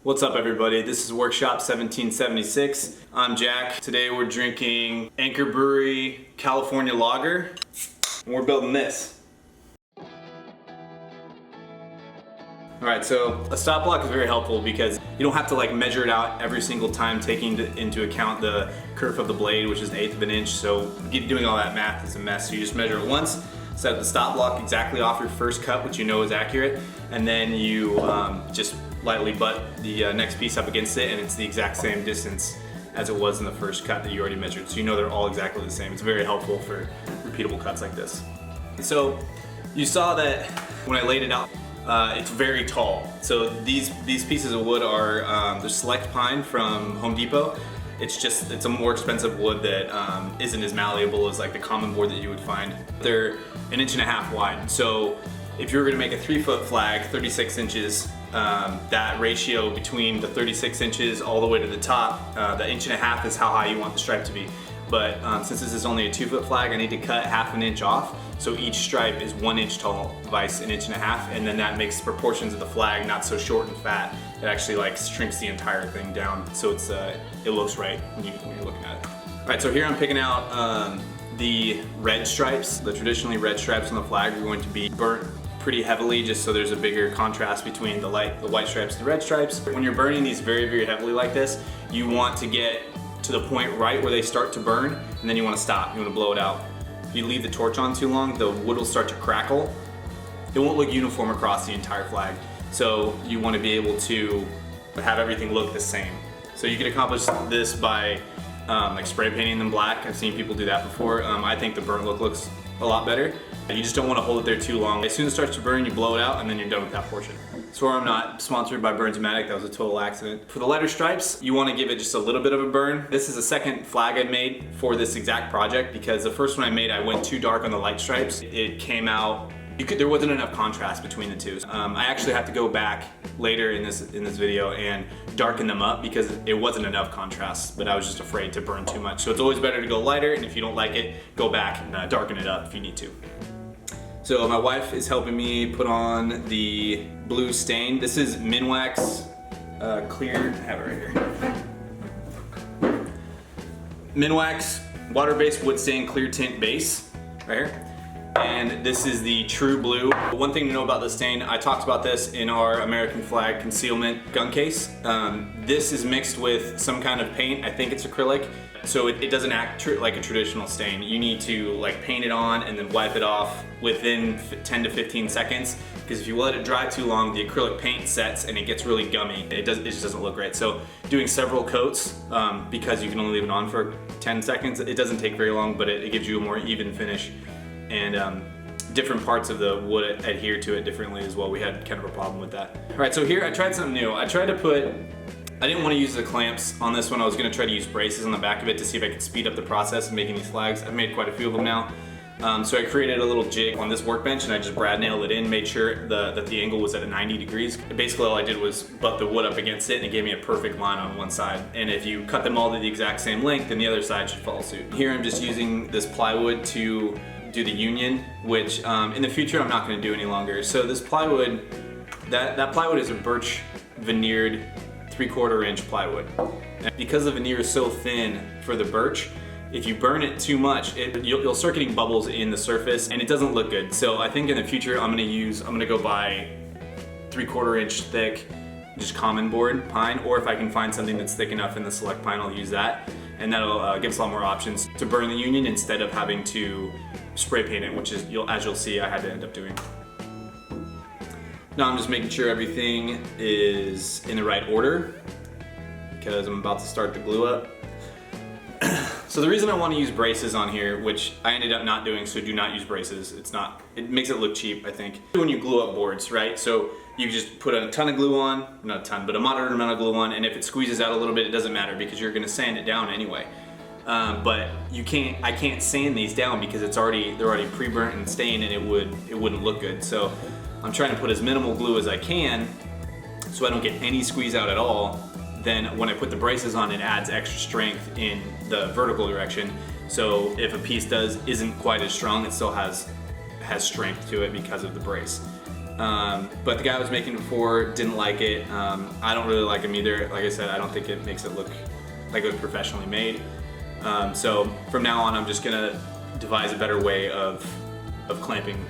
What's up everybody, this is Workshop 1776. I'm Jack. Today we're drinking Anchor Brewery California Lager, and we're building this. Alright, so a stop block is very helpful because you don't have to measure it out every single time, taking into account the kerf of the blade, which is 1/8 of an inch, so doing all that math is a mess. So you just measure it once, set the stop block exactly off your first cut, which you know is accurate, and then you just lightly butt the next piece up against it, and it's the exact same distance as it was in the first cut that you already measured. So you know they're all exactly the same. It's very helpful for repeatable cuts like this. So you saw that when I laid it out, it's very tall. So these pieces of wood are the select pine from Home Depot. It's a more expensive wood that isn't as malleable as the common board that you would find. They're 1.5 inches wide. So if you were gonna make a 3-foot flag, 36 inches, that ratio between the 36 inches all the way to the top, the 1.5 inches is how high you want the stripe to be. But since this is only a 2-foot flag, I need to cut 1/2 inch off. So each stripe is 1 inch tall, vice 1.5 inches, and then that makes the proportions of the flag not so short and fat. It actually shrinks the entire thing down, so it looks right when you're looking at it. All right, so here I'm picking out the red stripes. The traditionally red stripes on the flag are going to be burnt pretty heavily, just so there's a bigger contrast between the white stripes and the red stripes. When you're burning these very, very heavily like this, you want to get to the point right where they start to burn, and then you want to stop. You want to blow it out. If you leave the torch on too long, the wood will start to crackle. It won't look uniform across the entire flag. So you want to be able to have everything look the same. So you can accomplish this by spray painting them black. I've seen people do that before. I think the burnt look looks a lot better. You just don't want to hold it there too long. As soon as it starts to burn, you blow it out, and then you're done with that portion. So I'm not sponsored by Burns-O-Matic, that was a total accident. For the lighter stripes, you want to give it just a little bit of a burn. This is the second flag I made for this exact project, because the first one I made, I went too dark on the light stripes. It came out, there wasn't enough contrast between the two. I actually have to go back later in this video and darken them up because it wasn't enough contrast, but I was just afraid to burn too much. So it's always better to go lighter, and if you don't like it, go back and darken it up if you need to. So my wife is helping me put on the blue stain. This is Minwax clear, I have it right here. Minwax water-based wood stain clear tint base, right here. And this is the true blue. One thing to know about this stain, I talked about this in our American flag concealment gun case. This is mixed with some kind of paint, I think it's acrylic, so it doesn't act like a traditional stain. You need to paint it on and then wipe it off within 10 to 15 seconds, because if you let it dry too long, the acrylic paint sets and it gets really gummy. It just doesn't look great. So doing several coats, because you can only leave it on for 10 seconds, it doesn't take very long, but it gives you a more even finish. And different parts of the wood adhere to it differently as well. We had kind of a problem with that. All right, so here I tried something new. I didn't want to use the clamps on this one. I was going to try to use braces on the back of it to see if I could speed up the process of making these flags. I've made quite a few of them now. So I created a little jig on this workbench, and I just brad nailed it in, made sure that the angle was at 90 degrees. Basically all I did was butt the wood up against it, and it gave me a perfect line on one side. And if you cut them all to the exact same length, then the other side should follow suit. Here I'm just using this plywood to do the union, which in the future I'm not going to do any longer. So this plywood, that plywood is a birch veneered 3/4 inch plywood. And because the veneer is so thin for the birch, if you burn it too much, you'll start getting bubbles in the surface, and it doesn't look good. So I think in the future I'm gonna go buy 3/4 inch thick, just common board pine, or if I can find something that's thick enough in the select pine, I'll use that. And that'll give us a lot more options to burn the union instead of having to spray paint it, which is, as you'll see, I had to end up doing. Now I'm just making sure everything is in the right order because I'm about to start the glue up. So the reason I want to use braces on here, which I ended up not doing, so do not use braces. It makes it look cheap, I think. When you glue up boards, right? So you just put a ton of glue on, not a ton, but a moderate amount of glue on, and if it squeezes out a little bit, it doesn't matter because you're gonna sand it down anyway. But I can't sand these down because they're already pre-burnt and stained, and it wouldn't look good. So I'm trying to put as minimal glue as I can so I don't get any squeeze out at all. Then when I put the braces on, it adds extra strength in the vertical direction. So if a piece isn't quite as strong, it still has strength to it because of the brace. But the guy I was making it for didn't like it. I don't really like them either. Like I said, I don't think it makes it look like it was professionally made. So from now on, I'm just gonna devise a better way of clamping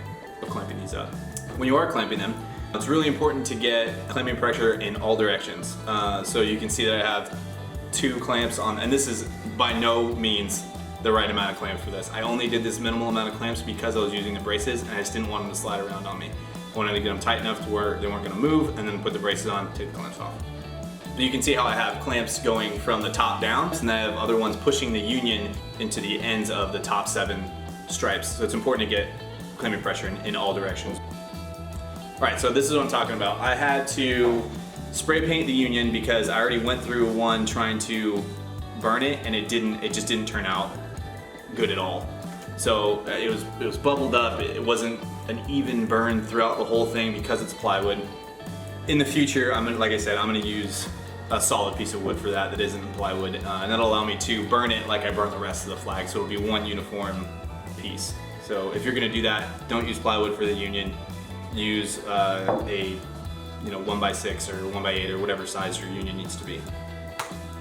these up. When you are clamping them, it's really important to get clamping pressure in all directions. So you can see that I have 2 clamps on, and this is by no means the right amount of clamps for this. I only did this minimal amount of clamps because I was using the braces and I just didn't want them to slide around on me. I wanted to get them tight enough to where they weren't gonna move, and then put the braces on, take the clamps off. You can see how I have clamps going from the top down, and then I have other ones pushing the union into the ends of the top 7 stripes. So it's important to get clamping pressure in all directions. All right, so this is what I'm talking about. I had to spray paint the union because I already went through one trying to burn it, and it just didn't turn out good at all. So it was bubbled up. It wasn't an even burn throughout the whole thing because it's plywood. In the future, like I said, I'm gonna use a solid piece of wood for that isn't plywood, and that'll allow me to burn it like I burn the rest of the flag, so it'll be one uniform piece. So if you're gonna do that, don't use plywood for the union. Use a 1x6 or 1x8 or whatever size your union needs to be.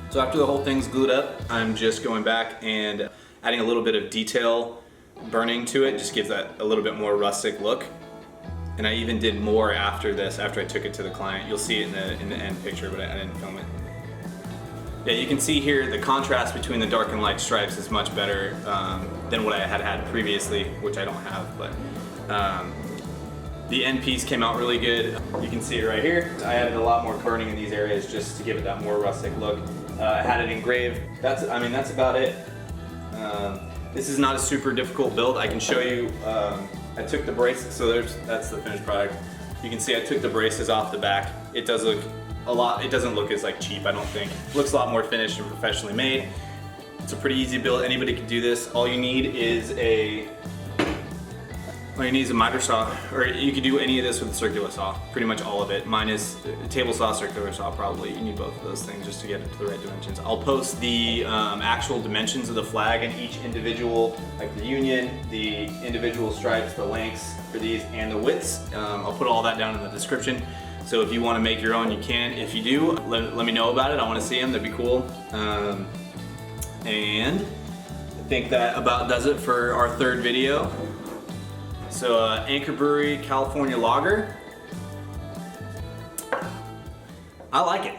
So after the whole thing's glued up, I'm just going back and adding a little bit of detail burning to it. Just gives that a little bit more rustic look. And I even did more after this, after I took it to the client. You'll see it in the end picture, but I didn't film it. Yeah, you can see here the contrast between the dark and light stripes is much better than what I had previously, which I don't have. But the end piece came out really good. You can see it right here. I added a lot more burning in these areas just to give it that more rustic look. I had it engraved. That's about it. This is not a super difficult build. I can show you. I took the braces, so that's the finished product. You can see I took the braces off the back. It does look a lot, it doesn't look as cheap, I don't think. It looks a lot more finished and professionally made. It's a pretty easy build, anybody can do this. All you need is a miter saw, or you could do any of this with a circular saw, pretty much all of it, minus a table saw, circular saw probably. You need both of those things just to get it to the right dimensions. I'll post the actual dimensions of the flag and each individual, like the union, the individual stripes, the lengths for these, and the widths. I'll put all that down in the description. So if you want to make your own, you can. If you do, let me know about it. I want to see them, that'd be cool. And I think that about does it for our 3rd video. So Anchor Brewery California Lager. I like it.